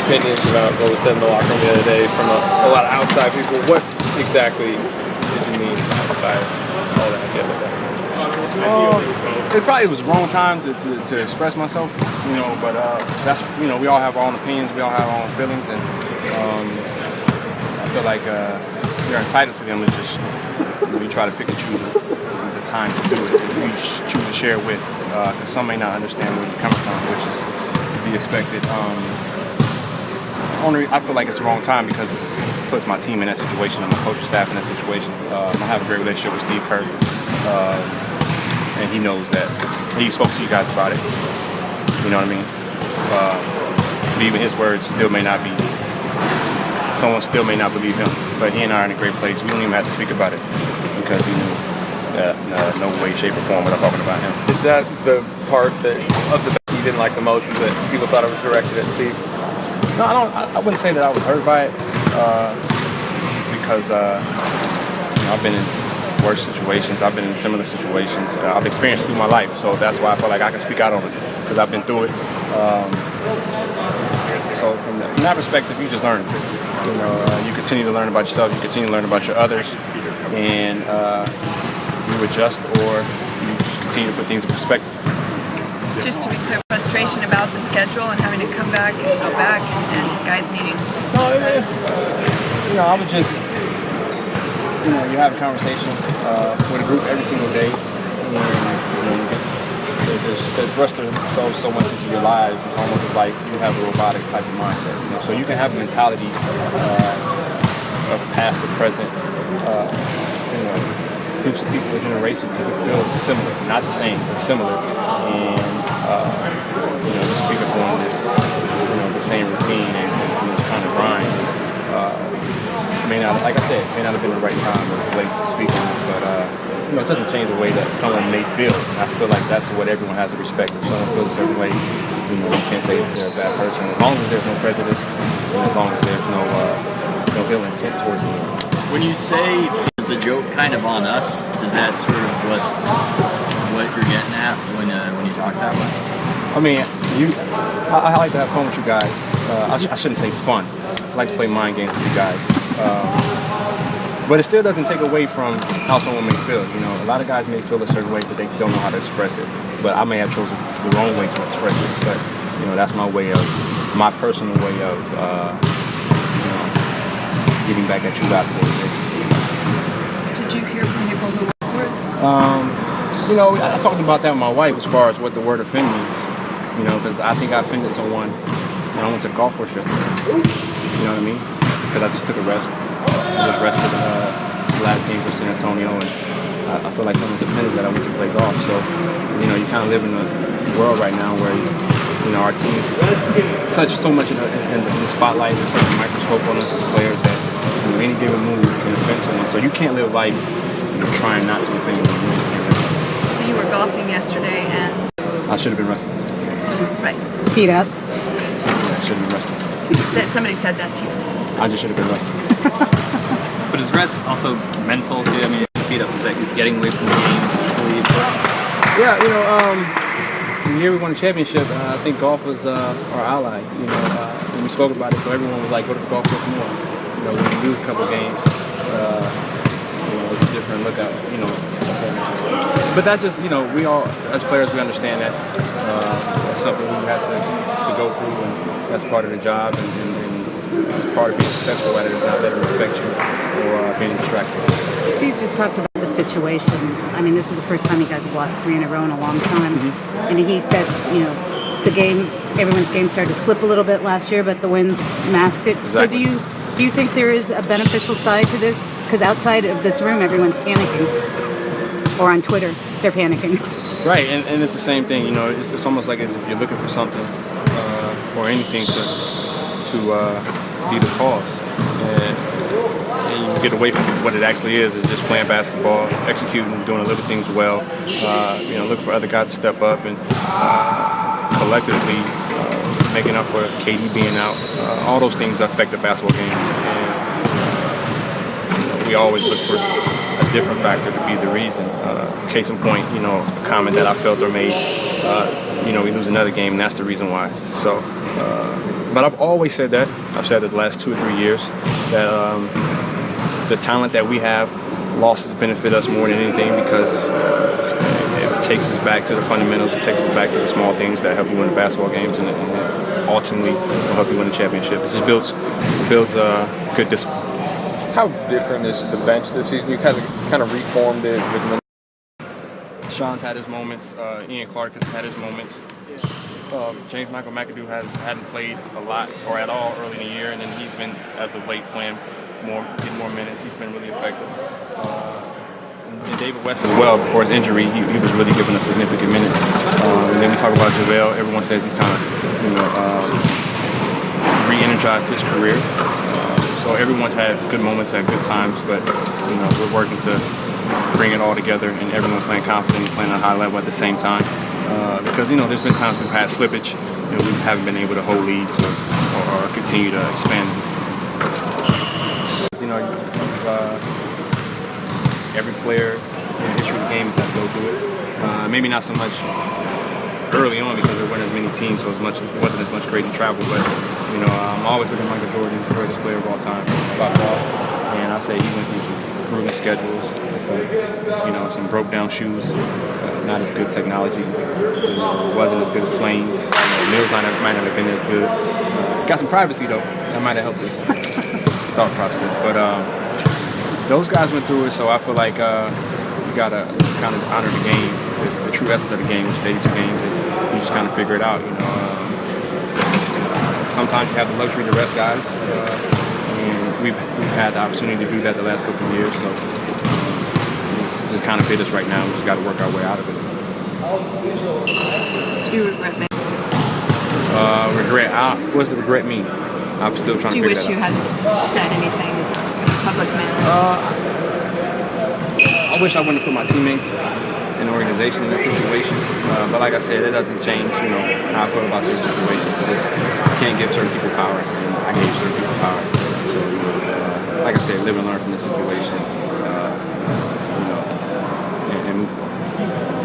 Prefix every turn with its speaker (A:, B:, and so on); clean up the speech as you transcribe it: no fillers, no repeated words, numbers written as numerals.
A: opinions about what was said in the locker room the other day from a lot of outside people. What exactly did you mean by all that the other day?
B: It probably was the wrong time to express myself, you know, but that's, you know, we all have our own opinions, we all have our own feelings, and I feel like we're entitled to them. It's just we try to pick and choose the time to do it. We choose to share it with, because some may not understand where you're coming from, which is to be expected. I feel like it's the wrong time because it puts my team in that situation and my coaching staff in that situation. I have a great relationship with Steve Kerr. And he knows that. He spoke to you guys about it. You know what I mean? But even his words still may not be, someone still may not believe him. But he and I are in a great place. We don't even have to speak about it because we knew that no way, shape, or form without talking about him.
A: Is that the part that you didn't like the most, that people thought it was directed at Steve?
B: No, I wouldn't say that I was hurt by it because you know, I've been in worse situations. I've been in similar situations. I've experienced through my life, so that's why I feel like I can speak out on it because I've been through it. So from that perspective, you just learn. You know, you continue to learn about yourself. You continue to learn about your others, and you adjust or you just continue to put things in perspective.
C: Just to be clear, frustration about the schedule and having to come back and go back, and guys needing.
B: No, you know, I would just. You know, you have a conversation with a group every single day, and you know, the thrust of so much into your lives. It's almost like you have a robotic type of mindset. You know? So you can have a mentality of past to present. You know, groups of people, generations, you can feel similar, not the same, but similar, and you know, just people doing this, you know, the same routine and this kind of grind. May not, like I said, may not have been the right time or place to speak on it, but you know, it doesn't change the way that someone may feel. I feel like that's what everyone has to respect. If someone feels a certain way, you know, you can't say that they're a bad person. As long as there's no prejudice, and as long as there's no ill intent towards them.
D: When you say is the joke kind of on us, is that sort of what you're getting at when you talk that way?
B: I mean, I like to have fun with you guys. I shouldn't say fun. I like to play mind games with you guys. But it still doesn't take away from how someone may feel. You know, a lot of guys may feel a certain way, but they don't know how to express it. But I may have chosen the wrong way to express it. But you know, that's my personal way of, you know, getting back at you guys a little bit.
C: Did you hear from people who words?
B: You know, I talked about that with my wife as far as what the word offend means. You know, because I think I offended someone when I went to the golf course yesterday. You know what I mean? Because I just took a rest. I just rested the last game for San Antonio, and I feel like someone's offended that I went to play golf. So, you know, you kind of live in a world right now where, you know, our team's so much in the spotlight, there's such a microscope on us as players that, you know, any given move can offend someone. So you can't live life, you know, trying not to offend anyone.
C: So you were golfing yesterday, and
B: I should have been resting.
C: Right.
E: Feet up.
B: Yeah, I should have been resting.
C: That somebody said that to you.
B: I just should have been resting.
D: But is rest also mental too? I mean, feet up, is that he's getting away from the game really important?
B: Yeah, you know, the year we won the championship, I think golf was our ally. You know, when we spoke about it, so everyone was like, go to the golf course more. You know, when we lose a couple of games, you know, it's a different look at, you know. But that's just, you know, we all, as players, we understand that that's something we have to go through, and that's part of the job, and part of being successful at it is not letting it affect you or being distracted.
E: Steve just talked about the situation. I mean, this is the first time you guys have lost 3 in a row in a long time. Mm-hmm. And he said, you know, the game, everyone's game started to slip a little bit last year, but the wins masked it.
B: Exactly.
E: So do you think there is a beneficial side to this? Because outside of this room, everyone's panicking. Or on Twitter, they're panicking.
B: Right, and it's the same thing. You know, it's almost like as if you're looking for something or anything to be the cause, and you get away from what it actually is just playing basketball, executing, doing the little things well. You know, looking for other guys to step up and collectively making up for KD being out. All those things affect the basketball game, and you know, we always look for a different factor to be the reason. Case in point, you know, a comment that I felt or made. You know, we lose another game, and that's the reason why. So. But I've always said that. I've said it the last 2 or 3 years that the talent that we have, losses benefit us more than anything because it takes us back to the fundamentals. It takes us back to the small things that help you win the basketball games, and it ultimately will help you win the championship. It just builds good discipline.
A: How different is the bench this season? You kind of reformed it with.
B: Sean's had his moments. Ian Clark has had his moments. James Michael McAdoo hadn't played a lot or at all early in the year, and then he's been, as of late, playing getting more minutes. He's been really effective. And David West as well, before his injury, he was really giving us significant minutes. And then we talk about JaVale. Everyone says he's kind of, re-energized his career. So everyone's had good moments at good times, but we're working to bring it all together, and everyone playing confident and playing at a high level at the same time. Because there's been times we've had slippage, and we haven't been able to hold leads or continue to expand. Every player in the history of the game has had to go through it. Maybe not so much early on because there weren't as many teams, so it wasn't as much crazy travel. But I'm always looking at Michael Jordan, he's the greatest player of all time by far. And I say he went through some grueling schedules, some broke down shoes, not as good technology. Wasn't as good at planes. Meals might not have been as good. Got some privacy though. That might have helped his thought process. But those guys went through it, so I feel like you gotta kind of honor the game, the true essence of the game, which is 82 games, and you just kind of figure it out. Sometimes you have the luxury to rest guys, and we've had the opportunity to do that the last couple of years. So it's just kind of hit us right now. We just got to work our way out of it.
C: Do you regret making?
B: Regret? What does the regret mean? I'm still trying to figure that out.
C: Do you wish you hadn't said anything in a public manner?
B: I wish I wouldn't have put my teammates and the organization in that situation. But like I said, it doesn't change, how I feel about certain situations. I can't give certain people power, and I gave certain people power. So, like I said, live and learn from the situation, and move forward.